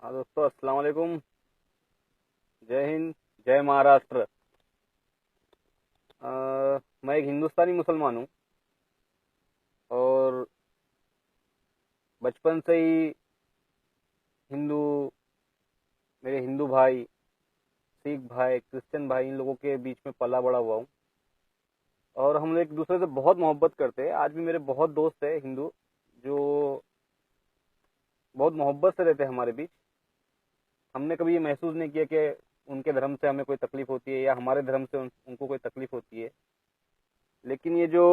हाँ दोस्तों, अस्सलाम वालेकुम। जय हिंद, जय महाराष्ट्र। मैं एक हिंदुस्तानी मुसलमान हूँ और बचपन से ही हिंदू, मेरे हिंदू भाई, सिख भाई, क्रिश्चियन भाई, इन लोगों के बीच में पला बड़ा हुआ हूँ। और हम लोग एक दूसरे से बहुत मोहब्बत करते हैं। आज भी मेरे बहुत दोस्त हैं हिंदू जो बहुत मोहब्बत से रहते हैं हमारे बीच। हमने कभी ये महसूस नहीं किया कि उनके धर्म से हमें कोई तकलीफ होती है या हमारे धर्म से उनको कोई तकलीफ होती है। लेकिन ये जो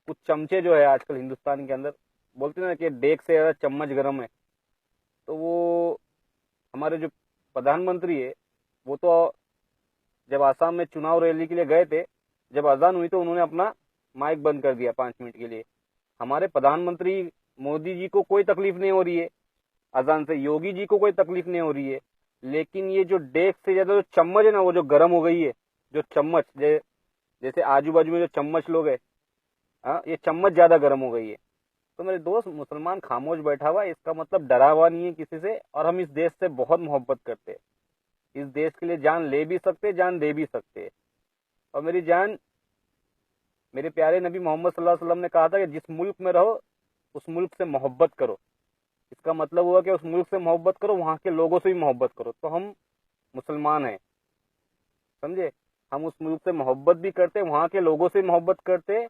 कुछ चमचे जो है आजकल हिंदुस्तान के अंदर, बोलते हैं ना कि डेक से ज़्यादा चम्मच गरम है। तो वो हमारे जो प्रधानमंत्री है, वो तो जब आसाम में चुनाव रैली के लिए गए थे, जब अजान हुई तो उन्होंने अपना माइक बंद कर दिया 5 मिनट के लिए। हमारे प्रधानमंत्री मोदी जी को कोई तकलीफ नहीं हो रही है अजान से, योगी जी को कोई तकलीफ नहीं हो रही है। लेकिन ये जो डेक से ज्यादा जो चम्मच है ना, वो जो गर्म हो गई है। जो चम्मच जैसे आजू बाजू में जो चम्मच लोग है, हाँ, ये चम्मच ज्यादा गर्म हो गई है। तो मेरे दोस्त, मुसलमान खामोश बैठा हुआ है, इसका मतलब डरा हुआ नहीं है किसी से। और हम इस देश से बहुत मोहब्बत करते हैं। इस देश के लिए जान ले भी सकते, जान दे भी सकते। और मेरी जान, मेरे प्यारे नबी मोहम्मद सल्लल्लाहु अलैहि वसल्लम ने कहा था कि जिस मुल्क में रहो उस मुल्क से मोहब्बत करो। इसका मतलब हुआ कि उस मुल्क से मोहब्बत करो, वहां के लोगों से भी मोहब्बत करो। तो हम मुसलमान हैं, समझे। हम उस मुल्क से मोहब्बत भी करते, वहां के लोगों से मोहब्बत करते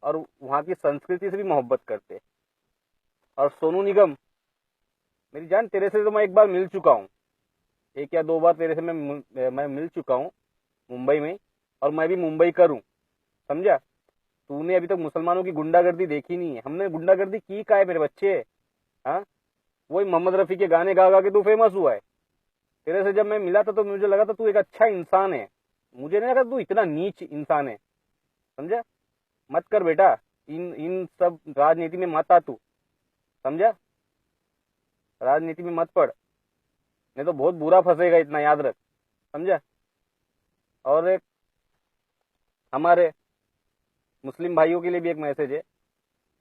और वहां की संस्कृति से भी मोहब्बत करते। और सोनू निगम, मेरी जान, तेरे से तो मैं एक बार मिल चुका हूँ। एक या दो बार तेरे से मैं मिल चुका हूँ मुंबई में। और मैं भी मुंबई कर हूँ, समझा। तूने अभी तक मुसलमानों की गुंडागर्दी देखी नहीं है। हमने गुंडागर्दी की का है मेरे बच्चे। हाँ, वही मोहम्मद रफी के गाने गा गा के तू फेमस हुआ है। तेरे से जब मैं मिला था तो मुझे लगा था तू एक अच्छा इंसान है। मुझे नहीं लगा तू इतना नीच इंसान है, समझा। मत कर बेटा, इन इन सब राजनीति में मत आ तू, समझा। राजनीति में मत पड़, नहीं तो बहुत बुरा फंसेगा, इतना याद रख, समझा। और एक हमारे मुस्लिम भाइयों के लिए भी एक मैसेज है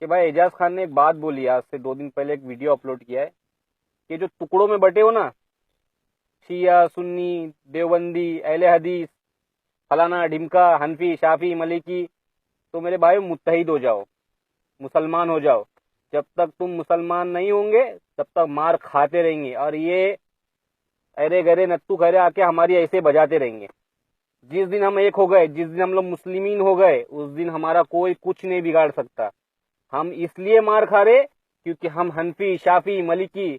कि भाई, एजाज खान ने एक बात बोली, आज से 2 दिन पहले एक वीडियो अपलोड किया है कि जो टुकड़ों में बटे हो ना, शिया, सुन्नी, देवबंदी, अहले हदीस, फलाना ढिमका, हनफी, शाफी, मलिकी, तो मेरे भाई मुत्तहिद हो जाओ, मुसलमान हो जाओ। जब तक तुम मुसलमान नहीं होंगे तब तक मार खाते रहेंगे। और ये अरे गरे नत्तू खैरे आके हमारी ऐसे बजाते रहेंगे। जिस दिन हम एक हो गए, जिस दिन हम लोग मुस्लिमीन हो गए, उस दिन हमारा कोई कुछ नहीं बिगाड़ सकता। हम इसलिए मार खा रहे क्योंकि हम हनफी, शाफी, मलिकी,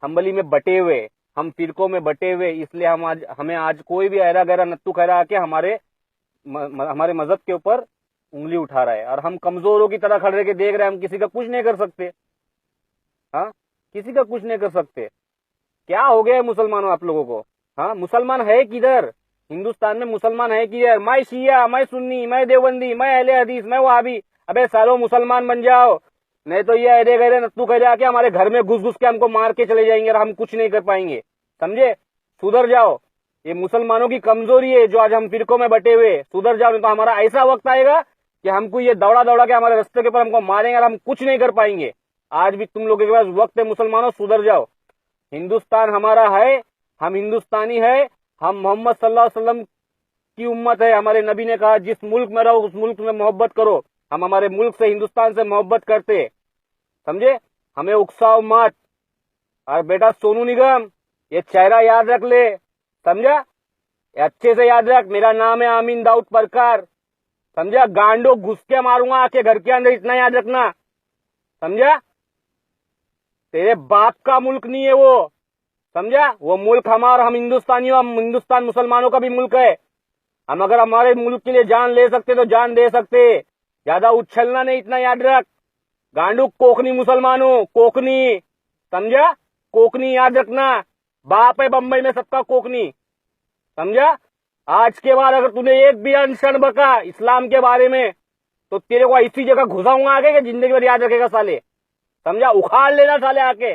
हम्बली में बटे हुए, हम फिरकों में बटे हुए। इसलिए हमें आज कोई भी ऐरा गैरा नत्तू खैरा आके हमारे मजहब के ऊपर उंगली उठा रहा है। और हम कमजोरों की तरह खड़े के देख रहे हैं, हम किसी का कुछ नहीं कर सकते। हाँ, किसी का कुछ नहीं कर सकते। क्या हो गया है मुसलमानों आप लोगों को? हाँ, मुसलमान है किधर? हिंदुस्तान में मुसलमान है किधर? मैं शिया, मैं सुन्नी, मैं देवबंदी, मैं अहले हदीस, मैं वहाबी। अबे सालों, मुसलमान बन जाओ, नहीं तो ये अरे गहरे नत्तू खैरे आके हमारे घर में घुस घुस के हमको मार के चले जाएंगे और हम कुछ नहीं कर पाएंगे, समझे। सुधर जाओ, ये मुसलमानों की कमजोरी है जो आज हम फिरकों में बटे हुए। सुधर जाओ, नहीं तो हमारा ऐसा वक्त आएगा कि हमको ये दौड़ा दौड़ा के हमारे रास्ते के ऊपर हमको मारेंगे और हम कुछ नहीं कर पाएंगे। आज भी तुम लोगों के पास वक्त है, मुसलमानों, सुधर जाओ। हिंदुस्तान हमारा है, हम हिंदुस्तानी है, हम मोहम्मद सल्लल्लाहु अलैहि वसल्लम की उम्मत है। हमारे नबी ने कहा जिस मुल्क में रहो उस मुल्क में मोहब्बत करो। हम हमारे मुल्क से, हिंदुस्तान से मोहब्बत करते, समझे। हमें उकसाओ मत। और बेटा सोनू निगम, ये चेहरा याद रख ले, समझा। ये अच्छे से याद रख, मेरा नाम है आमीन दाऊद परकार, समझा। गांडो घुस के मारूंगा आके घर के अंदर, इतना याद रखना, समझा। तेरे बाप का मुल्क नहीं है वो, समझा। वो मुल्क हमारा, हम हिंदुस्तानियों, हम हिंदुस्तान मुसलमानों का भी मुल्क है। हम अगर हमारे मुल्क के लिए जान ले सकते तो जान दे सकते। ज्यादा उछलना नहीं, इतना याद रख। गांडू कोकनी मुसलमानों, कोकनी, समझा। कोकनी याद रखना, बाप है बंबई में सबका कोकनी, समझा। आज के बाद अगर तूने एक भी अनशन बका इस्लाम के बारे में तो तेरे को ऐसी जगह घुसाऊंगा आगे कि जिंदगी भर याद रखेगा साले, समझा। उखाड़ लेना साले आके।